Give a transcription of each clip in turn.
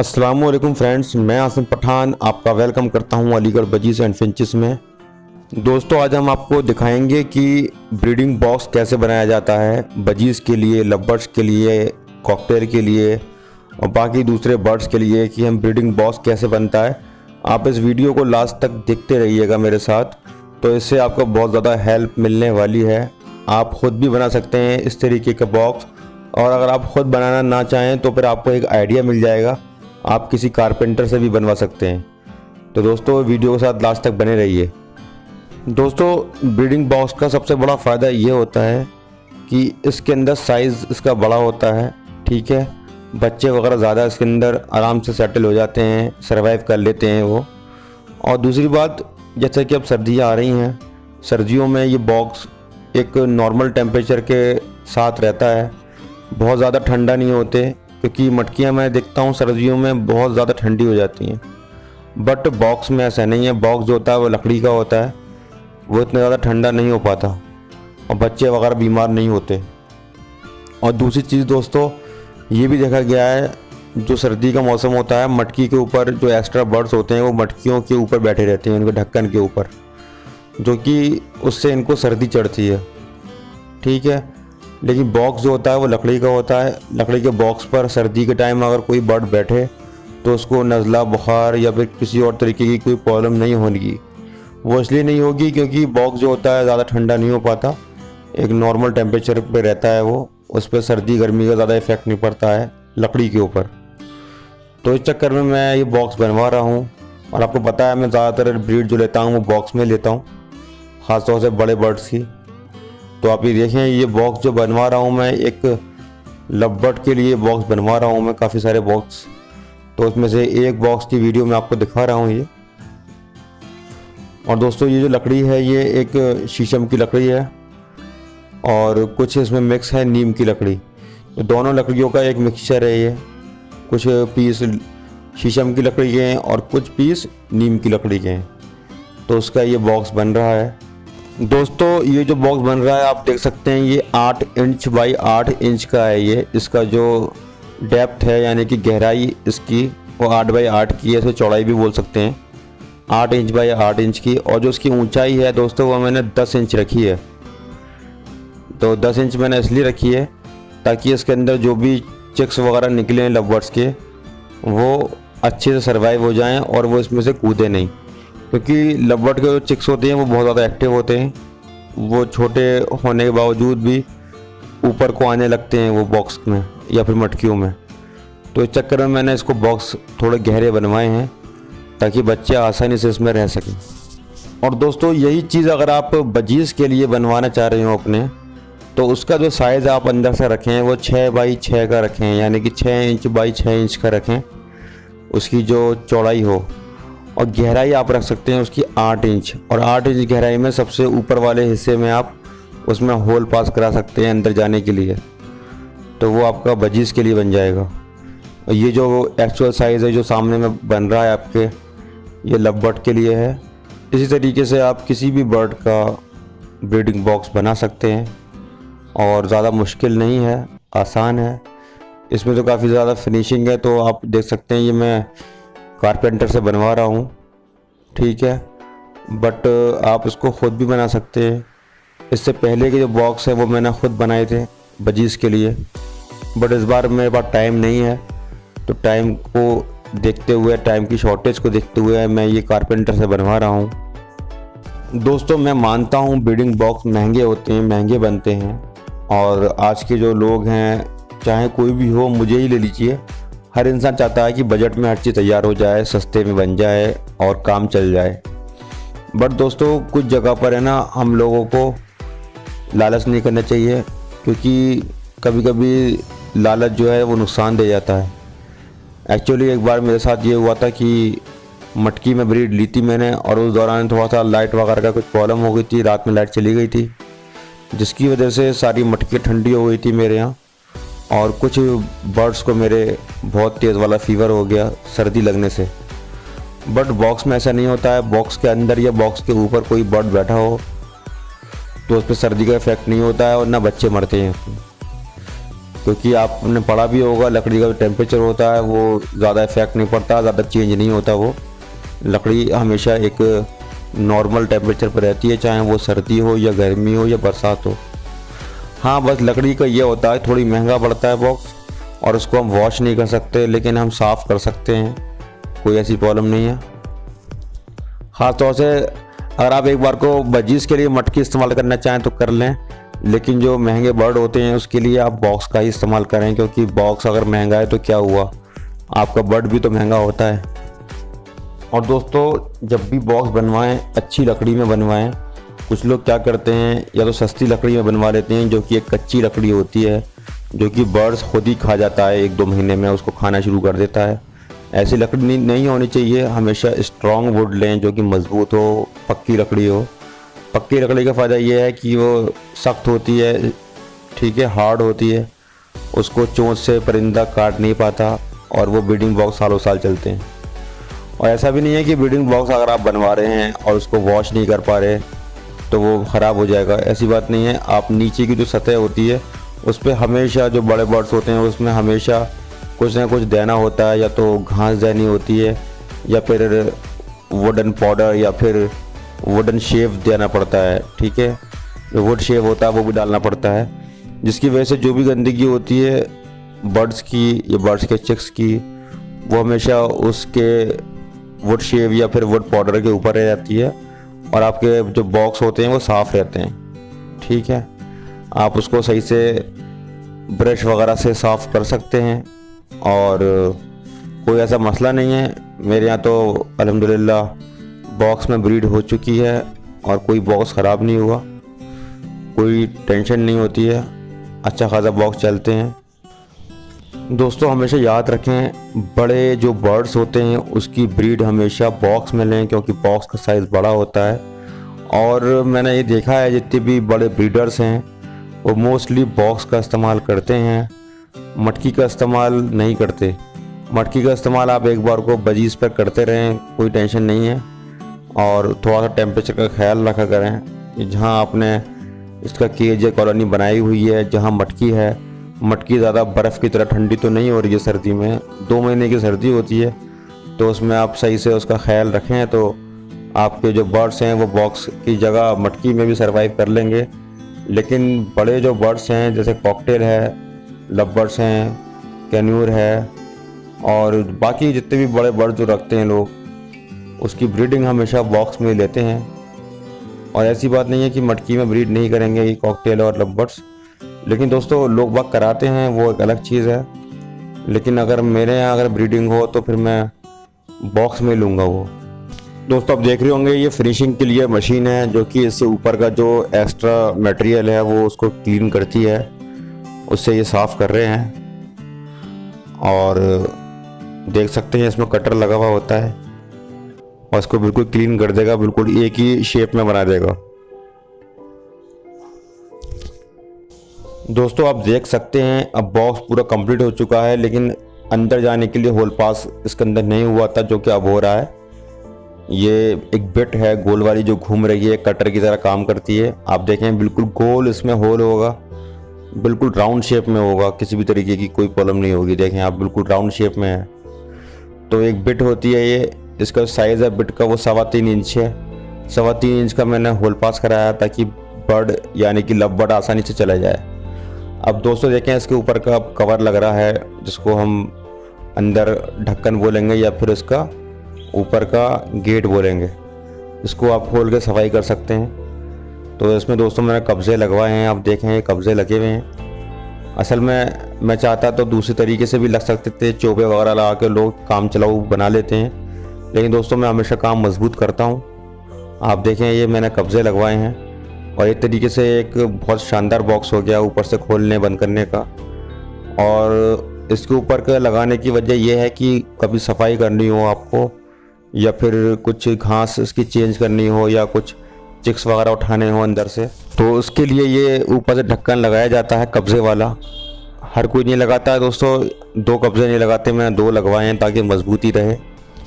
अस्सलामुअलैकुम फ्रेंड्स, मैं आसिम पठान आपका वेलकम करता हूं अलीगढ़ बजीज़ एंड फिंचेस में। दोस्तों, आज हम आपको दिखाएंगे कि ब्रीडिंग बॉक्स कैसे बनाया जाता है बजीज़ के लिए, लवबर्ड्स के लिए, कॉकटेल के लिए और बाकी दूसरे बर्ड्स के लिए कि हम ब्रीडिंग बॉक्स कैसे बनता है। आप इस वीडियो को लास्ट तक देखते रहिएगा मेरे साथ, तो इससे आपको बहुत ज़्यादा हेल्प मिलने वाली है। आप ख़ुद भी बना सकते हैं इस तरीके का बॉक्स, और अगर आप ख़ुद बनाना ना चाहें तो फिर आपको एक आइडिया मिल जाएगा, आप किसी कारपेंटर से भी बनवा सकते हैं। तो दोस्तों, वीडियो के साथ लास्ट तक बने रहिए। दोस्तों, ब्रीडिंग बॉक्स का सबसे बड़ा फ़ायदा ये होता है कि इसके अंदर साइज़ इसका बड़ा होता है, ठीक है। बच्चे वगैरह ज़्यादा इसके अंदर आराम से सेटल हो जाते हैं, सर्वाइव कर लेते हैं वो। और दूसरी बात, जैसे कि अब सर्दियाँ आ रही हैं, सर्दियों में ये बॉक्स एक नॉर्मल टेम्परेचर के साथ रहता है, बहुत ज़्यादा ठंडा नहीं होते, क्योंकि मटकियाँ मैं देखता हूँ सर्दियों में बहुत ज़्यादा ठंडी हो जाती हैं। बट बॉक्स में ऐसा नहीं है। बॉक्स जो होता है वो लकड़ी का होता है, वो इतना ज़्यादा ठंडा नहीं हो पाता और बच्चे वगैरह बीमार नहीं होते। और दूसरी चीज़ दोस्तों, ये भी देखा गया है, जो सर्दी का मौसम होता है, मटकी के ऊपर जो एक्स्ट्रा बर्ड्स होते हैं वो मटकियों के ऊपर बैठे रहते हैं, उनके ढक्कन के ऊपर, जो कि उससे इनको सर्दी चढ़ती है, ठीक है। लेकिन बॉक्स जो होता है वो लकड़ी का होता है। लकड़ी के बॉक्स पर सर्दी के टाइम अगर कोई बर्ड बैठे तो उसको नज़ला, बुखार या फिर किसी और तरीके की कोई प्रॉब्लम नहीं होगी। वो इसलिए नहीं होगी क्योंकि बॉक्स जो होता है ज़्यादा ठंडा नहीं हो पाता, एक नॉर्मल टेम्परेचर पे रहता है वो, उस पर सर्दी गर्मी का ज़्यादा इफेक्ट नहीं पड़ता है लकड़ी के ऊपर। तो इस चक्कर में मैं ये बॉक्स बनवा रहा हूँ। और आपको पता है, मैं ज़्यादातर ब्रीड जो लेता हूँ वो बॉक्स में लेता हूँ, ख़ासतौर से बड़े बर्ड्स की। तो आप ये देखें, ये बॉक्स जो बनवा रहा हूँ मैं, एक लवबर्ड के लिए बॉक्स बनवा रहा हूँ मैं, काफ़ी सारे बॉक्स। तो उसमें से एक बॉक्स की वीडियो मैं आपको दिखा रहा हूँ ये। और दोस्तों, ये जो लकड़ी है ये एक शीशम की लकड़ी है और कुछ इसमें मिक्स है नीम की लकड़ी। तो दोनों लकड़ियों का एक मिक्सचर है ये। कुछ पीस शीशम की लकड़ी के हैं और कुछ पीस नीम की लकड़ी के हैं। तो उसका ये बॉक्स बन रहा है। दोस्तों, ये जो बॉक्स बन रहा है आप देख सकते हैं, ये 8 इंच बाई 8 इंच का है ये। इसका जो डेप्थ है यानी कि गहराई इसकी, वो 8 बाई 8 की है, इसे चौड़ाई भी बोल सकते हैं, 8 इंच बाई 8 इंच की। और जो इसकी ऊंचाई है दोस्तों, वो मैंने 10 इंच रखी है। तो 10 इंच मैंने इसलिए रखी है ताकि इसके अंदर जो भी चिक्स वगैरह निकले लवबर्ड्स के, वो अच्छे से सर्वाइव हो जाएं और वो इसमें से कूदे नहीं। क्योंकि लवबर्ड के जो चिक्स होते हैं वो बहुत ज़्यादा एक्टिव होते हैं, वो छोटे होने के बावजूद भी ऊपर को आने लगते हैं वो बॉक्स में या फिर मटकियों में। तो इस चक्कर में मैंने इसको बॉक्स थोड़े गहरे बनवाए हैं ताकि बच्चे आसानी से इसमें रह सकें। और दोस्तों, यही चीज़ अगर आप बजीज़ के लिए बनवाना चाह रहे हो अपने, तो उसका जो साइज़ आप अंदर से रखें वो 6 बाई 6 का रखें, यानी कि 6 इंच बाई 6 इंच का रखें उसकी जो चौड़ाई हो। और गहराई आप रख सकते हैं उसकी 8 इंच, और 8 इंच गहराई में सबसे ऊपर वाले हिस्से में आप उसमें होल पास करा सकते हैं अंदर जाने के लिए। तो वो आपका बजीज़ के लिए बन जाएगा। और ये जो एक्चुअल साइज़ है जो सामने में बन रहा है आपके, ये लवबर्ड के लिए है। इसी तरीके से आप किसी भी बर्ड का ब्रीडिंग बॉक्स बना सकते हैं और ज़्यादा मुश्किल नहीं है, आसान है। इसमें तो काफ़ी ज़्यादा फिनिशिंग है, तो आप देख सकते हैं ये मैं कारपेंटर से बनवा रहा हूँ, ठीक है। बट आप इसको ख़ुद भी बना सकते हैं। इससे पहले के जो बॉक्स है वो मैंने ख़ुद बनाए थे बजीज़ के लिए, बट इस बार मेरे पास टाइम नहीं है। तो टाइम को देखते हुए, टाइम की शॉर्टेज को देखते हुए मैं ये कारपेंटर से बनवा रहा हूँ। दोस्तों, मैं मानता हूँ ब्रीडिंग बॉक्स महंगे होते हैं, महंगे बनते हैं, और आज के जो लोग हैं, चाहे कोई भी हो, मुझे ही ले लीजिए, हर इंसान चाहता है कि बजट में हर चीज़ तैयार हो जाए, सस्ते में बन जाए और काम चल जाए। बट दोस्तों, कुछ जगह पर है ना, हम लोगों को लालच नहीं करना चाहिए, क्योंकि कभी कभी लालच जो है वो नुकसान दे जाता है। एक्चुअली एक बार मेरे साथ ये हुआ था कि मटकी में ब्रीड ली थी मैंने, और उस दौरान थोड़ा सा लाइट वगैरह का कुछ प्रॉब्लम हो गई थी, रात में लाइट चली गई थी, जिसकी वजह से सारी मटकी ठंडी हो गई थी मेरे यहाँ। और कुछ बर्ड्स को मेरे बहुत तेज़ वाला फीवर हो गया सर्दी लगने से। बट बॉक्स में ऐसा नहीं होता है। बॉक्स के अंदर या बॉक्स के ऊपर कोई बर्ड बैठा हो तो उस पर सर्दी का इफेक्ट नहीं होता है और ना बच्चे मरते हैं। क्योंकि आपने पढ़ा भी होगा लकड़ी का जो टेम्परेचर होता है वो ज़्यादा इफेक्ट नहीं पड़ता, ज़्यादा चेंज नहीं होता। वो लकड़ी हमेशा एक नॉर्मल टेम्परेचर पर रहती है, चाहे वो सर्दी हो या गर्मी हो या बरसात हो। हाँ, बस लकड़ी का ये होता है थोड़ी महंगा पड़ता है बॉक्स, और उसको हम वॉश नहीं कर सकते, लेकिन हम साफ़ कर सकते हैं, कोई ऐसी प्रॉब्लम नहीं है। ख़ास तौर से अगर आप एक बार को बजीज़ के लिए मटकी इस्तेमाल करना चाहें तो कर लें, लेकिन जो महंगे बर्ड होते हैं उसके लिए आप बॉक्स का ही इस्तेमाल करें, क्योंकि बॉक्स अगर महंगा है तो क्या हुआ, आपका बर्ड भी तो महंगा होता है। और दोस्तों, जब भी बॉक्स बनवाएं अच्छी लकड़ी में बनवाएं। कुछ लोग क्या करते हैं, या तो सस्ती लकड़ी में बनवा लेते हैं जो कि एक कच्ची लकड़ी होती है, जो कि बर्ड्स खुद ही खा जाता है, 1-2 महीने में उसको खाना शुरू कर देता है। ऐसी लकड़ी नहीं होनी चाहिए, हमेशा स्ट्रॉन्ग वुड लें जो कि मज़बूत हो, पक्की लकड़ी हो। पक्की लकड़ी का फ़ायदा ये है कि वो सख्त होती है, ठीक है, हार्ड होती है, उसको चोंच से परिंदा काट नहीं पाता, और वो ब्रीडिंग बॉक्स सालों साल चलते हैं। और ऐसा भी नहीं है कि ब्रीडिंग बॉक्स अगर आप बनवा रहे हैं और उसको वॉश नहीं कर पा रहे तो वो ख़राब हो जाएगा, ऐसी बात नहीं है। आप नीचे की जो सतह होती है उस पर हमेशा, जो बड़े बर्ड्स होते हैं उसमें हमेशा कुछ ना कुछ देना होता है, या तो घास देनी होती है, या फिर वुडन पाउडर, या फिर वुडन शेव देना पड़ता है, ठीक है, जो वुड शेव होता है वो भी डालना पड़ता है, जिसकी वजह से जो भी गंदगी होती है बर्ड्स की या बर्ड्स के चिक्स की, वो हमेशा उसके वुड शेव या फिर वुड पाउडर के ऊपर रह जाती है, और आपके जो बॉक्स होते हैं वो साफ़ रहते हैं, ठीक है। आप उसको सही से ब्रश वगैरह से साफ़ कर सकते हैं, और कोई ऐसा मसला नहीं है। मेरे यहाँ तो अल्हम्दुलिल्लाह बॉक्स में ब्रीड हो चुकी है और कोई बॉक्स ख़राब नहीं हुआ, कोई टेंशन नहीं होती है, अच्छा खासा बॉक्स चलते हैं। दोस्तों, हमेशा याद रखें, बड़े जो बर्ड्स होते हैं उसकी ब्रीड हमेशा बॉक्स में लें, क्योंकि बॉक्स का साइज़ बड़ा होता है। और मैंने ये देखा है जितने भी बड़े ब्रीडर्स हैं वो मोस्टली बॉक्स का इस्तेमाल करते हैं, मटकी का इस्तेमाल नहीं करते। मटकी का इस्तेमाल आप एक बार को बजीज़ पर करते रहें, कोई टेंशन नहीं है, और थोड़ा सा टेम्परेचर का ख्याल रखा करें कि जहाँ आपने इसका केज या कॉलोनी बनाई हुई है, जहाँ मटकी है, मटकी ज़्यादा बर्फ़ की तरह ठंडी तो नहीं हो रही है सर्दी में, 2 महीने की सर्दी होती है, तो उसमें आप सही से उसका ख्याल रखें तो आपके जो बर्ड्स हैं वो बॉक्स की जगह मटकी में भी सर्वाइव कर लेंगे। लेकिन बड़े जो बर्ड्स हैं जैसे कॉकटेल है, लवबर्ड्स हैं, कैन्यूर है, और बाकी जितने भी बड़े बर्ड जो रखते हैं लोग, उसकी ब्रीडिंग हमेशा बॉक्स में लेते हैं। और ऐसी बात नहीं है कि मटकी में ब्रीड नहीं करेंगे ये कॉकटेल और लवबर्ड्स, लेकिन दोस्तों लोग बाग कराते हैं, वो एक अलग चीज़ है। लेकिन अगर मेरे यहाँ अगर ब्रीडिंग हो तो फिर मैं बॉक्स में लूँगा वो। दोस्तों, आप देख रहे होंगे ये फिनिशिंग के लिए मशीन है, जो कि इससे ऊपर का जो एक्स्ट्रा मटेरियल है वो उसको क्लीन करती है, उससे ये साफ़ कर रहे हैं। और देख सकते हैं इसमें कटर लगा हुआ होता है, और इसको बिल्कुल क्लीन कर देगा, बिल्कुल एक ही शेप में बना देगा। दोस्तों, आप देख सकते हैं अब बॉक्स पूरा कंप्लीट हो चुका है, लेकिन अंदर जाने के लिए होल पास इसके अंदर नहीं हुआ था, जो कि अब हो रहा है। ये एक बिट है गोल वाली जो घूम रही है, कटर की तरह काम करती है। आप देखें बिल्कुल गोल इसमें होल होगा, बिल्कुल राउंड शेप में होगा, किसी भी तरीके की कोई प्रॉब्लम नहीं होगी। देखें आप, बिल्कुल राउंड शेप में है। तो एक बिट होती है ये, इसका साइज़ है बिट का वो 3.25 इंच है। 3.25 इंच का मैंने होल पास कराया ताकि बर्ड यानी कि लव बर्ड आसानी से चला जाए। अब दोस्तों देखें, इसके ऊपर का कवर लग रहा है, जिसको हम अंदर ढक्कन बोलेंगे या फिर इसका ऊपर का गेट बोलेंगे। इसको आप खोल के सफाई कर सकते हैं। तो इसमें दोस्तों मैंने कब्जे लगवाए हैं, आप देखें ये कब्जे लगे हुए हैं। असल में मैं चाहता तो दूसरी तरीके से भी लग सकते थे, चोपे वगैरह लगा के लोग काम चलाऊ बना लेते हैं, लेकिन दोस्तों मैं हमेशा काम मजबूत करता हूँ। आप देखें ये मैंने कब्जे लगवाए हैं, और एक तरीके से एक बहुत शानदार बॉक्स हो गया ऊपर से खोलने बंद करने का। और इसके ऊपर का लगाने की वजह यह है कि कभी सफाई करनी हो आपको, या फिर कुछ घास इसकी चेंज करनी हो, या कुछ चिक्स वगैरह उठाने हो अंदर से, तो उसके लिए ये ऊपर से ढक्कन लगाया जाता है कब्जे वाला। हर कोई नहीं लगाता है दोस्तों, 2 कब्जे नहीं लगाते, मैंने 2 लगवाए हैं ताकि मजबूती रहे।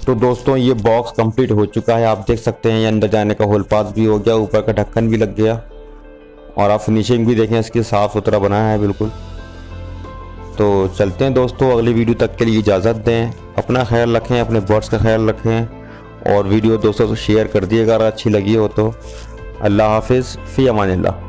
तो दोस्तों ये बॉक्स कंप्लीट हो चुका है, आप देख सकते हैं ये अंदर जाने का होल पास भी हो गया, ऊपर का ढक्कन भी लग गया, और आप फिनिशिंग भी देखें इसकी साफ़ सुथरा बनाया है बिल्कुल। तो चलते हैं दोस्तों, अगली वीडियो तक के लिए इजाज़त दें। अपना ख्याल रखें, अपने बर्ड्स का ख्याल रखें और वीडियो दोस्तों से शेयर कर दिएगा अगर अच्छी लगी हो तो। अल्लाह हाफिज़, फ़ी अमानिल्लाह।